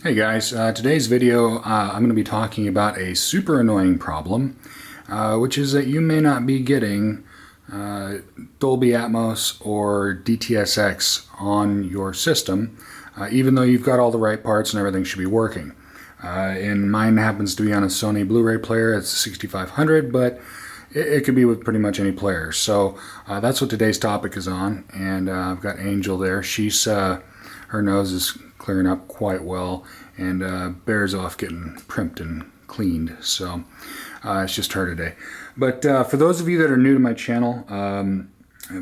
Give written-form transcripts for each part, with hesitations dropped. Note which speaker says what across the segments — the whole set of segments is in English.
Speaker 1: Hey guys, today's video I'm going to be talking about a super annoying problem, which is that you may not be getting Dolby Atmos or DTSX on your system, even though you've got all the right parts and everything should be working. And mine happens to be on a Sony Blu-ray player. It's a 6500, but it could be with pretty much any player. So that's what today's topic is on, and I've got Angel there. Her nose is clearing up quite well, and Bear's off getting primped and cleaned. So it's just her today. But for those of you that are new to my channel,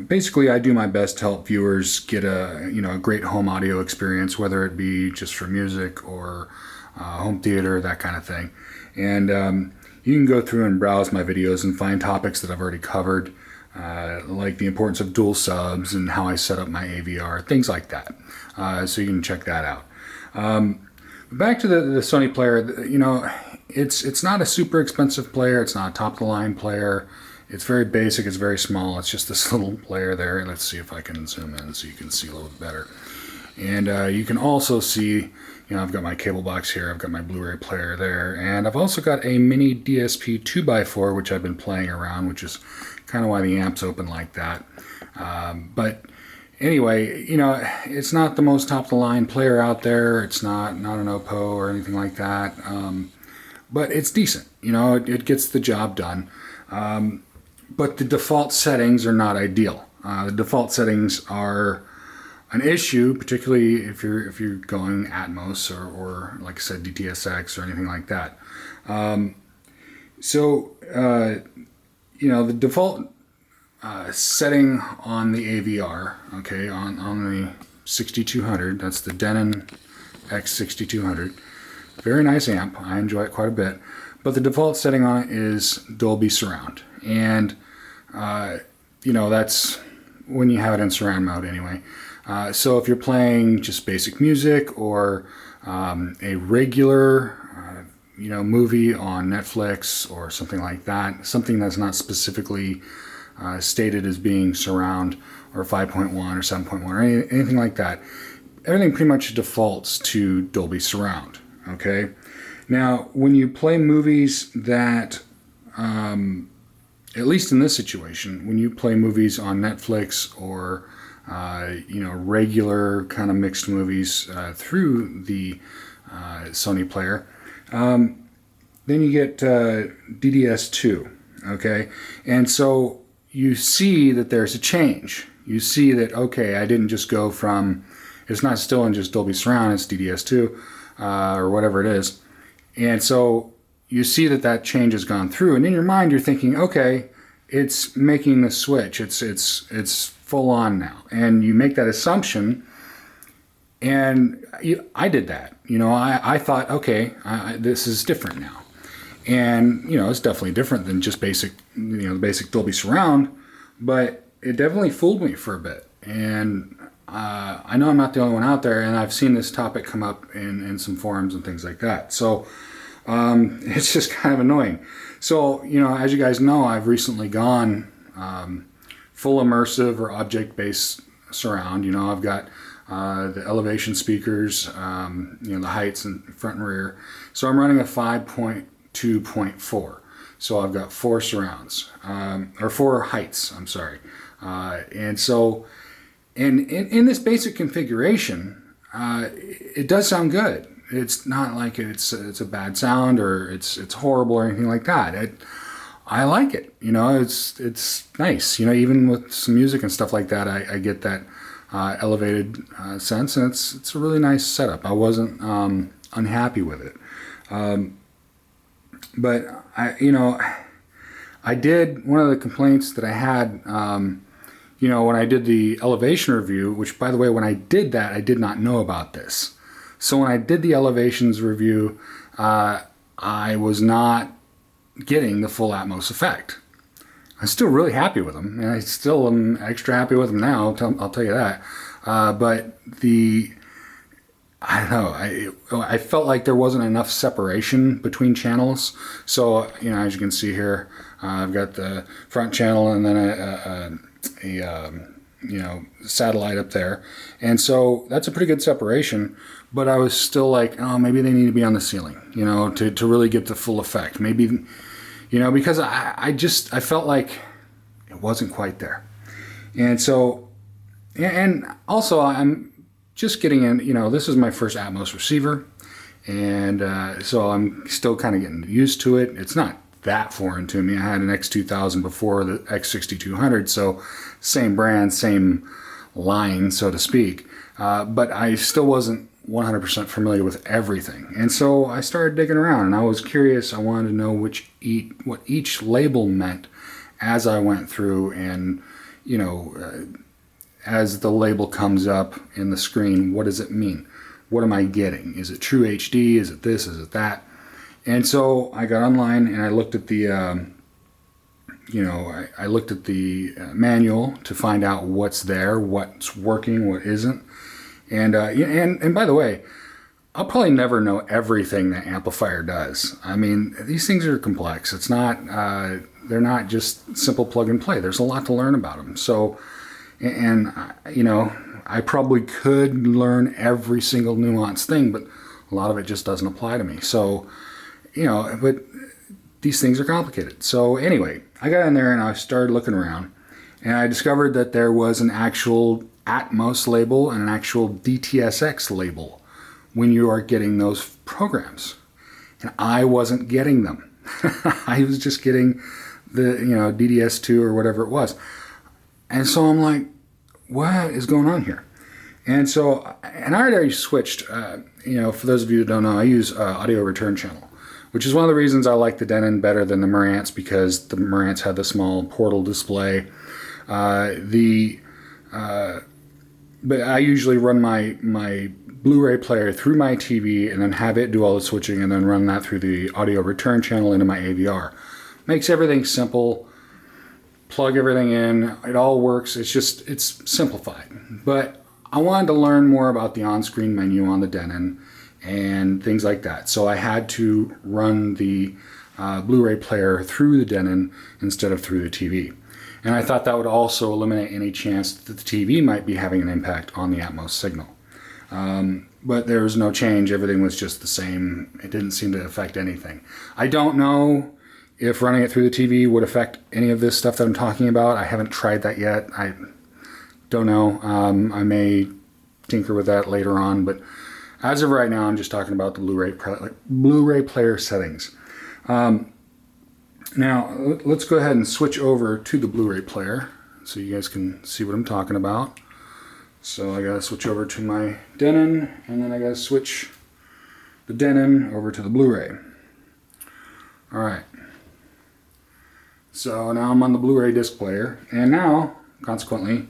Speaker 1: basically I do my best to help viewers get a great home audio experience, whether it be just for music or home theater, that kind of thing. And you can go through and browse my videos and find topics that I've already covered, like the importance of dual subs and how I set up my AVR, things like that. So you can check that out. Back to the Sony player, it's not a super expensive player. It's not a top-of-the-line player. It's very basic. It's very small. It's just this little player there. Let's see if I can zoom in so you can see a little bit better. And you can also see, I've got my cable box here. I've got my Blu-ray player there. And I've also got a mini DSP 2x4, which I've been playing around, which is kind of why the amp's open like that. But anyway, it's not the most top-of-the-line player out there. It's not an Oppo or anything like that. But it's decent. It gets the job done. But the default settings are not ideal. The default settings are an issue, particularly if you're going Atmos or like I said, DTSX or anything like that. The default setting on the AVR, okay, on the 6200, that's the Denon X6200. Very nice amp. I enjoy it quite a bit. But the default setting on it is Dolby Surround. And, that's when you have it in surround mode anyway. So if you're playing just basic music or a regular, movie on Netflix or something like that, something that's not specifically stated as being surround or 5.1 or 7.1 or anything like that, everything pretty much defaults to Dolby Surround. Okay. Now, when you play movies that, at least in this situation, when you play movies on Netflix or regular kind of mixed movies through the Sony player, then you get DTS2, okay? And so you see that there's a change. You see that, okay, I didn't just go from, it's not still in just Dolby Surround, it's DTS2 or whatever it is. And so you see that change has gone through, and in your mind you're thinking, okay, it's making the switch. It's full on now, and you make that assumption. And I did that. I thought, okay, this is different now, and it's definitely different than just basic, the basic Dolby Surround. But it definitely fooled me for a bit, and I know I'm not the only one out there, and I've seen this topic come up in some forums and things like that. So it's just kind of annoying. So, as you guys know, I've recently gone full immersive or object-based surround. I've got the elevation speakers, the heights and front and rear. So I'm running a 5.2.4. So I've got 4 surrounds, or 4 heights, I'm sorry. And so, in this basic configuration, it does sound good. It's not like it's a bad sound or it's horrible or anything like that. I like it. It's nice. Even with some music and stuff like that, I get that elevated sense, and it's a really nice setup. I wasn't unhappy with it, but I did, one of the complaints that I had, when I did the elevation review, which, by the way, when I did that, I did not know about this. So when I did the elevations review, I was not getting the full Atmos effect. I'm still really happy with them, and I still am extra happy with them now, I'll tell you that. But I don't know, I felt like there wasn't enough separation between channels. So, as you can see here, I've got the front channel and then a satellite up there, and so that's a pretty good separation. but I was still like, oh, maybe they need to be on the ceiling, you know, to really get the full effect. Maybe, you know, because I felt like it wasn't quite there. And so, and also I'm just getting in, you know, this is my first Atmos receiver. And so I'm still kind of getting used to it. It's not that foreign to me. I had an X2000 before the X6200, so same brand, same line, so to speak. But I still wasn't 100% familiar with everything. And so I started digging around, and I was curious. I wanted to know what each label meant as I went through, and, you know, as the label comes up in the screen, what does it mean? What am I getting? Is it true HD? Is it this? Is it that? And so I got online and I looked at the, you know, I looked at the manual to find out what's there, what's working, what isn't. And by the way, I'll probably never know everything that amplifier does. I mean, these things are complex. It's not, they're not just simple plug and play. There's a lot to learn about them. So, and you know, I probably could learn every single nuanced thing, but a lot of it just doesn't apply to me. So, you know, but these things are complicated. So anyway, I got in there and I started looking around, and I discovered that there was an actual Atmos label and an actual DTSX label when you are getting those programs. And I wasn't getting them. I was just getting the, you know, DDS2 or whatever it was. And so I'm like, what is going on here? And so, and I already switched, you know, for those of you that don't know, I use audio return channel, which is one of the reasons I like the Denon better than the Marantz, because the Marantz had the small portal display. But I usually run my Blu-ray player through my TV and then have it do all the switching and then run that through the audio return channel into my AVR. Makes everything simple. Plug everything in. It all works. It's just, it's simplified. But I wanted to learn more about the on-screen menu on the Denon and things like that. So I had to run the Blu-ray player through the Denon instead of through the TV. And I thought that would also eliminate any chance that the TV might be having an impact on the Atmos signal. But there was no change. Everything was just the same. It didn't seem to affect anything. I don't know if running it through the TV would affect any of this stuff that I'm talking about. I haven't tried that yet. I don't know. I may tinker with that later on, but as of right now, I'm just talking about the Blu-ray player settings. Now, let's go ahead and switch over to the Blu-ray player so you guys can see what I'm talking about. So I gotta switch over to my Denon, and then I gotta switch the Denon over to the Blu-ray. All right. So now I'm on the Blu-ray disc player, and now, consequently,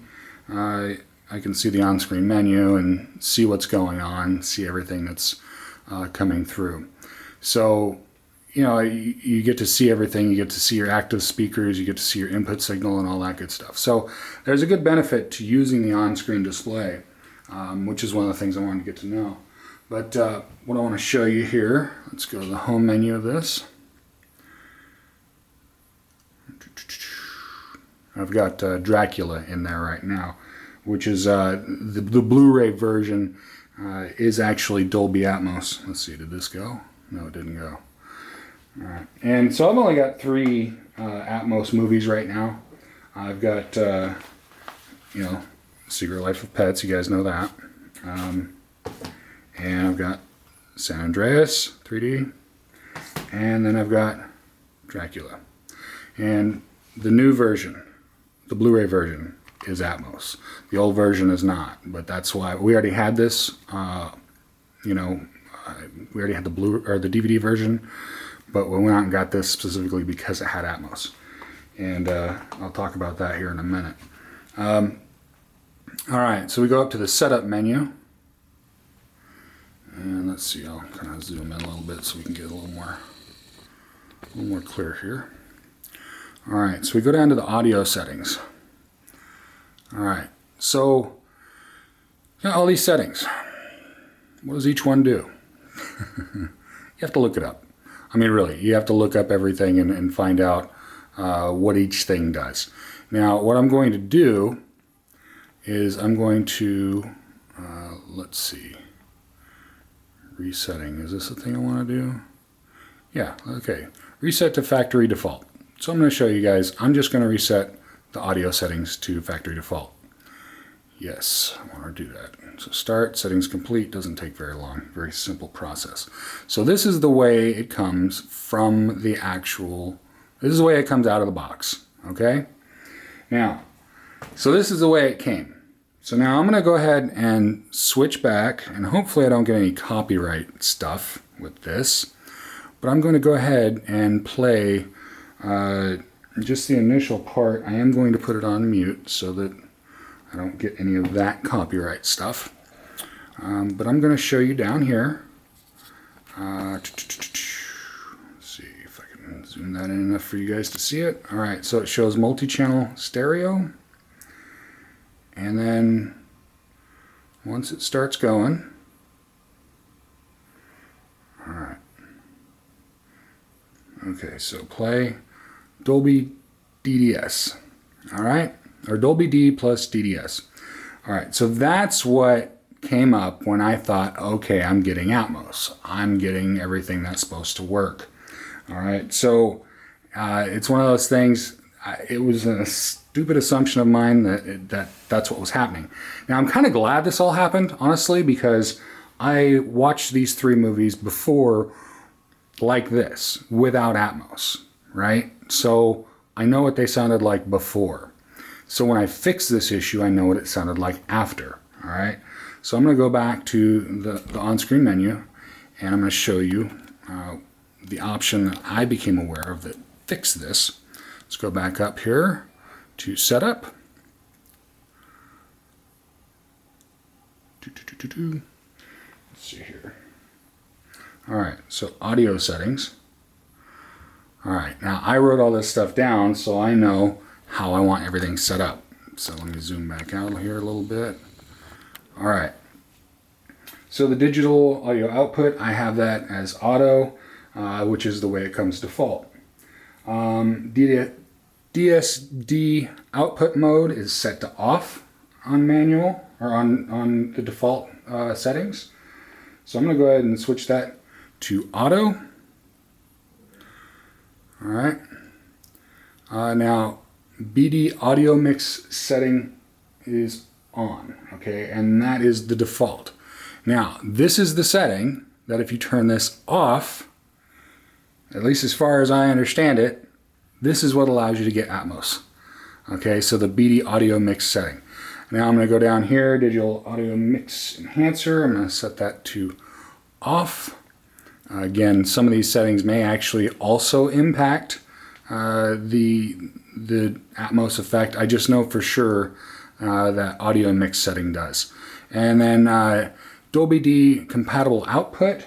Speaker 1: I can see the on-screen menu and see what's going on, see everything that's coming through. So, you know, you get to see everything. You get to see your active speakers, you get to see your input signal and all that good stuff. So there's a good benefit to using the on-screen display, which is one of the things I wanted to get to know. But what I want to show you here, let's go to the home menu of this. I've got Dracula in there right now, which is the Blu-ray version is actually Dolby Atmos. Let's see, did this go? No, it didn't go. All right. And so I've only got 3 Atmos movies right now. I've got, you know, Secret Life of Pets, you guys know that. And I've got San Andreas 3D. And then I've got Dracula. And the new version, the Blu-ray version, is Atmos. The old version is not, but that's why we already had this. You know, we already had the the DVD version, but we went out and got this specifically because it had Atmos, and I'll talk about that here in a minute. All right, so we go up to the setup menu, and let's see. I'll kind of zoom in a little bit so we can get a little more clear here. All right, so we go down to the audio settings. All right, so you know, all these settings, what does each one do? You have to look it up. I mean, really, you have to look up everything and find out what each thing does. Now, what I'm going to do is I'm going to, let's see, resetting. Is this the thing I want to do? Yeah, okay. Reset to factory default. So I'm going to show you guys, I'm just going to reset the audio settings to factory default. Yes, I want to do that. So start, settings complete, doesn't take very long, very simple process. So this is the way it comes from the actual, this is the way it comes out of the box, okay? Now, so this is the way it came. So now I'm going to go ahead and switch back, and hopefully I don't get any copyright stuff with this, but I'm going to go ahead and play just the initial part. I am going to put it on mute so that I don't get any of that copyright stuff. But I'm going to show you down here. Let's see if I can zoom that in enough for you guys to see it. Alright, so it shows multi-channel stereo. And then once it starts going, alright. Okay, so play Dolby DTS. Alright? Or Dolby D plus DTS. Alright, so that's what came up when I thought, okay, I'm getting Atmos. I'm getting everything that's supposed to work. Alright, so it's one of those things, it was a stupid assumption of mine that's what was happening. Now, I'm kind of glad this all happened, honestly, because I watched these 3 movies before like this, without Atmos, right? So I know what they sounded like before. So when I fix this issue, I know what it sounded like after, all right? So I'm going to go back to the on-screen menu, and I'm going to show you the option that I became aware of that fixed this. Let's go back up here to Setup. Let's see here. All right, so Audio Settings. All right, now I wrote all this stuff down so I know how I want everything set up. So let me zoom back out here a little bit. All right. So the digital audio output, I have that as auto, which is the way it comes default. DSD output mode is set to off on manual, or on the default settings. So I'm going to go ahead and switch that to auto. All right. Now, BD audio mix setting is on, okay, and that is the default. Now, this is the setting that if you turn this off, at least as far as I understand it, this is what allows you to get Atmos. Okay, so the BD audio mix setting. Now I'm going to go down here, digital audio mix enhancer. I'm going to set that to off. Again, some of these settings may actually also impact the Atmos effect. I just know for sure that audio mix setting does. And then Dolby D compatible output.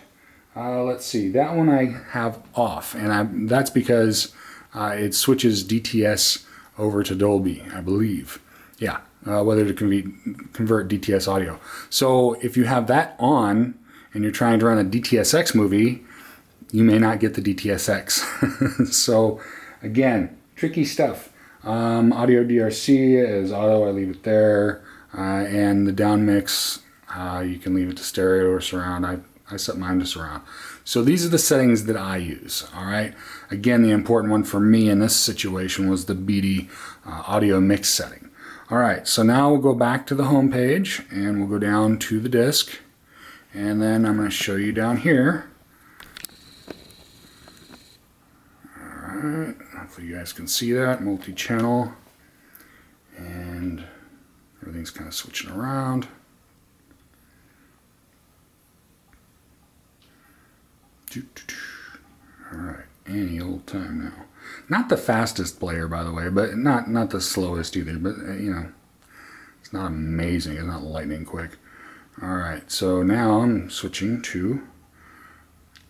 Speaker 1: Let's see, that one I have off, and that's because it switches DTS over to Dolby, I believe. Yeah, whether to convert DTS audio. So if you have that on and you're trying to run a DTSX movie, you may not get the DTSX. So again, tricky stuff. Audio DRC is auto, I leave it there. And the down mix, you can leave it to stereo or surround. I set mine to surround. So these are the settings that I use, all right? Again, the important one for me in this situation was the BD audio mix setting. All right, so now we'll go back to the home page and we'll go down to the disc, and then I'm going to show you down here. All right, hopefully you guys can see that, multi-channel, and everything's kind of switching around. All right, any old time now. Not the fastest player, by the way, but not the slowest either. But you know, it's not amazing. It's not lightning quick. All right, so now I'm switching to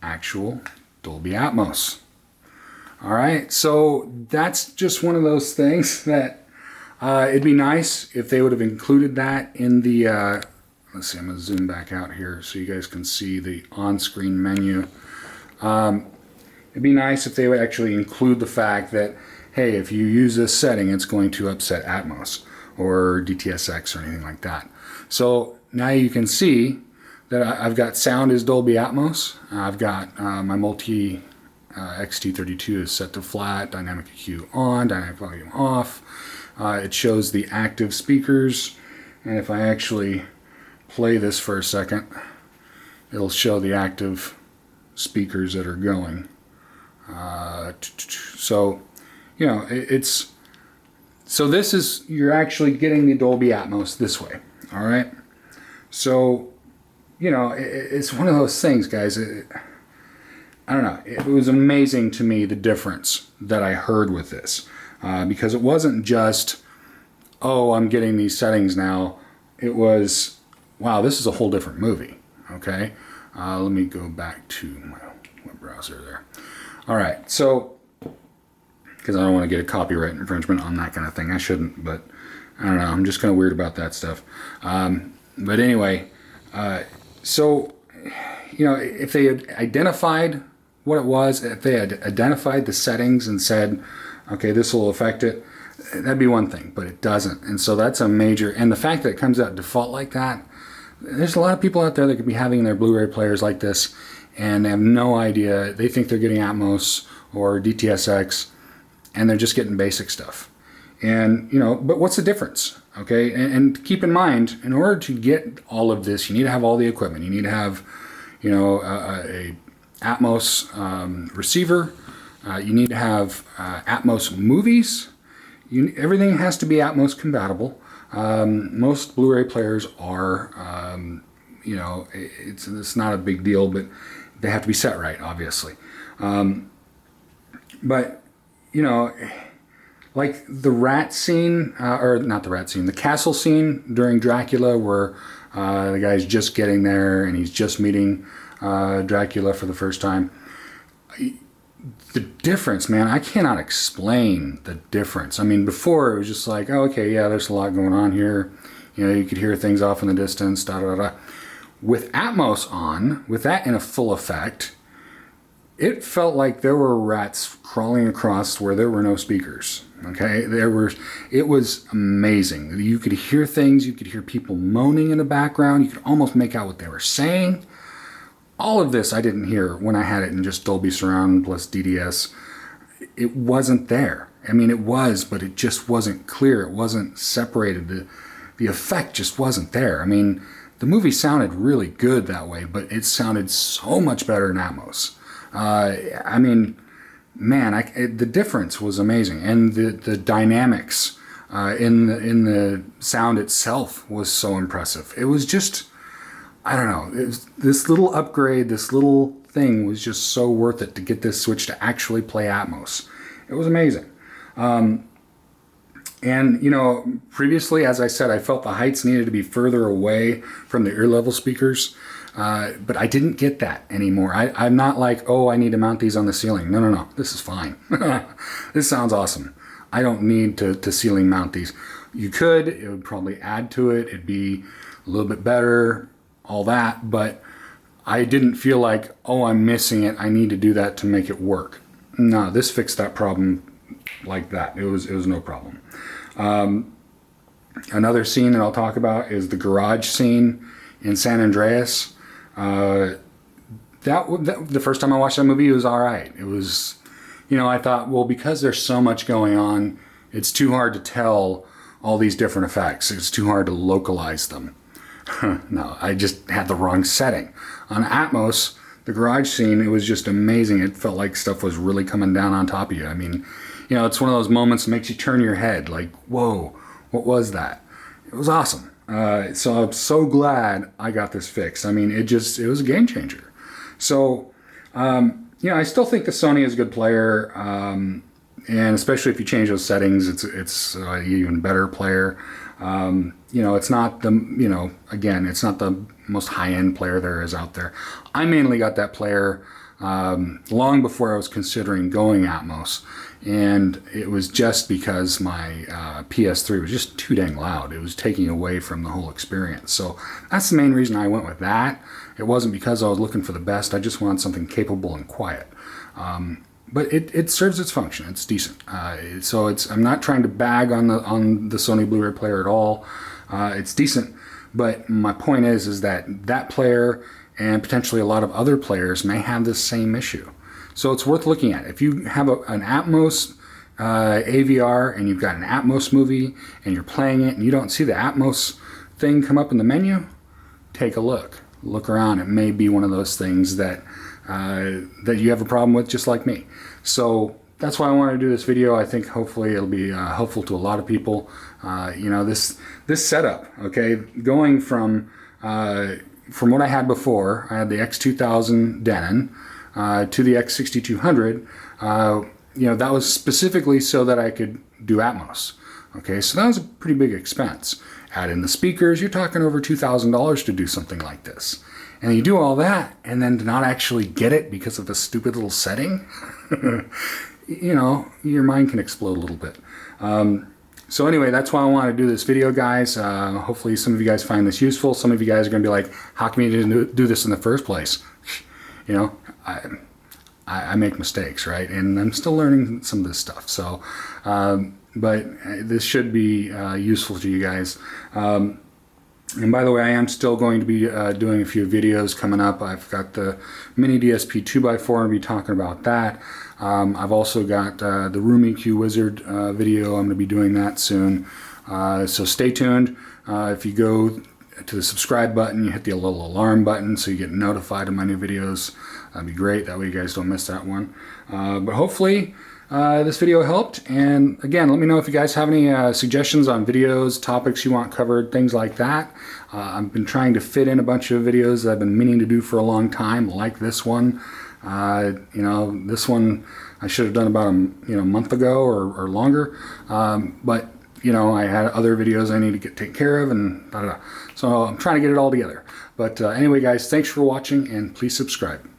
Speaker 1: actual Dolby Atmos. All right, so that's just one of those things that it'd be nice if they would have included that in the. Let's see, I'm going to zoom back out here so you guys can see the on-screen menu. It'd be nice if they would actually include the fact that, hey, if you use this setting, it's going to upset Atmos or DTSX or anything like that. So now you can see that I've got sound is Dolby Atmos. I've got my multi XT32 is set to flat, dynamic EQ on, dynamic volume off. It shows the active speakers, and if I actually play this for a second, it'll show the active speakers that are going. So, you know, so this is, you're actually getting the Dolby Atmos this way, all right? So, you know, it's one of those things, guys. I don't know. It was amazing to me, the difference that I heard with this. Because it wasn't just, oh, I'm getting these settings now. It was, wow, this is a whole different movie, okay? Let me go back to my web browser there. All right, so, because I don't want to get a copyright infringement on that kind of thing. I shouldn't, but I don't know. I'm just kind of weird about that stuff. But anyway, so, you know, if they had identified what it was, if they had identified the settings and said, okay, this will affect it, that'd be one thing, but it doesn't. And so that's a major, and the fact that it comes out default like that, there's a lot of people out there that could be having their Blu-ray players like this and have no idea. They think they're getting Atmos or DTSX, and they're just getting basic stuff. And, you know, but what's the difference? Okay, and keep in mind, in order to get all of this, you need to have all the equipment. You need to have, you know, a Atmos receiver. You need to have Atmos movies. Everything has to be Atmos compatible. Most Blu-ray players are, you know, it's not a big deal, but they have to be set right, obviously. But, you know, like the rat scene, or not the rat scene, the castle scene during Dracula, where the guy's just getting there and he's just meeting Dracula for the first time. The difference, man, I cannot explain the difference. I mean, before it was just like, oh, okay, yeah, there's a lot going on here. You know, you could hear things off in the distance, da da da. With Atmos on, with that in a full effect, it felt like there were rats crawling across where there were no speakers. Okay, it was amazing. You could hear things, you could hear people moaning in the background, you could almost make out what they were saying. All of this I didn't hear when I had it in just Dolby Surround plus DTS. It wasn't there. I mean, it was, but it just wasn't clear. It wasn't separated. The effect just wasn't there. I mean, the movie sounded really good that way, but it sounded so much better in Atmos. I mean, man, the difference was amazing, and the dynamics in the sound itself was so impressive. It was just, I don't know, this little upgrade, this little thing was just so worth it to get this switch to actually play Atmos. It was amazing. And, you know, previously, as I said, I felt the heights needed to be further away from the ear level speakers, but I didn't get that anymore. I'm not like, oh, I need to mount these on the ceiling. No, no, no, this is fine. This sounds awesome. I don't need to ceiling mount these. You could, it would probably add to it. It'd be a little bit better, all that, but I didn't feel like, oh, I'm missing it, I need to do that to make it work. No, this fixed that problem like that. It was no problem. Another scene that I'll talk about is the garage scene in San Andreas. The first time I watched that movie, it was all right. It was, you know, I thought, well, because there's so much going on, it's too hard to tell all these different effects. It's too hard to localize them. No, I just had the wrong setting. On Atmos, the garage scene, it was just amazing. It felt like stuff was really coming down on top of you. I mean, you know, it's one of those moments that makes you turn your head like, whoa, what was that? It was awesome. So I'm so glad I got this fixed. I mean, it was a game changer. So, you know, I still think the Sony is a good player. And especially if you change those settings, it's an even better player. You know, it's not the, you know, again, it's not the most high-end player there is out there. I mainly got that player long before I was considering going Atmos, and it was just because my PS3 was just too dang loud. It was taking away from the whole experience. So that's the main reason I went with that. It wasn't because I was looking for the best. I just wanted something capable and quiet. But it serves its function. It's decent. So I'm not trying to bag on the Sony Blu-ray player at all. It's decent, But my point is that that player and potentially a lot of other players may have this same issue. So it's worth looking at. If you have an Atmos AVR and you've got an Atmos movie and you're playing it and you don't see the Atmos thing come up in the menu, take a look. Look around. It may be one of those things that that you have a problem with, just like me. So that's why I wanted to do this video. I think hopefully it'll be helpful to a lot of people. You know, this setup, okay, going from what I had before. I had the X2000 Denon to the X6200. You know, that was specifically so that I could do Atmos. Okay, so that was a pretty big expense. Add in the speakers, you're talking over $2,000 to do something like this. And you do all that, and then to not actually get it because of a stupid little setting, you know, your mind can explode a little bit. So anyway, that's why I want to do this video, guys. Hopefully some of you guys find this useful. Some of you guys are going to be like, how come you didn't do this in the first place? You know, I make mistakes, right? And I'm still learning some of this stuff. So, but this should be useful to you guys. And by the way, I am still going to be doing a few videos coming up. I've got the Mini DSP 2x4, I'll be talking about that. I've also got the Room EQ Wizard video. I'm going to be doing that soon. So stay tuned. If you go to the subscribe button, you hit the little alarm button so you get notified of my new videos. That'd be great. That way you guys don't miss that one. But hopefully this video helped. And again, let me know if you guys have any suggestions on videos, topics you want covered, things like that. I've been trying to fit in a bunch of videos that I've been meaning to do for a long time, like this one. You know, this one I should have done about a month ago or longer. But you know, I had other videos I need to take care of, and so I'm trying to get it all together. But anyway, guys, thanks for watching, and please subscribe.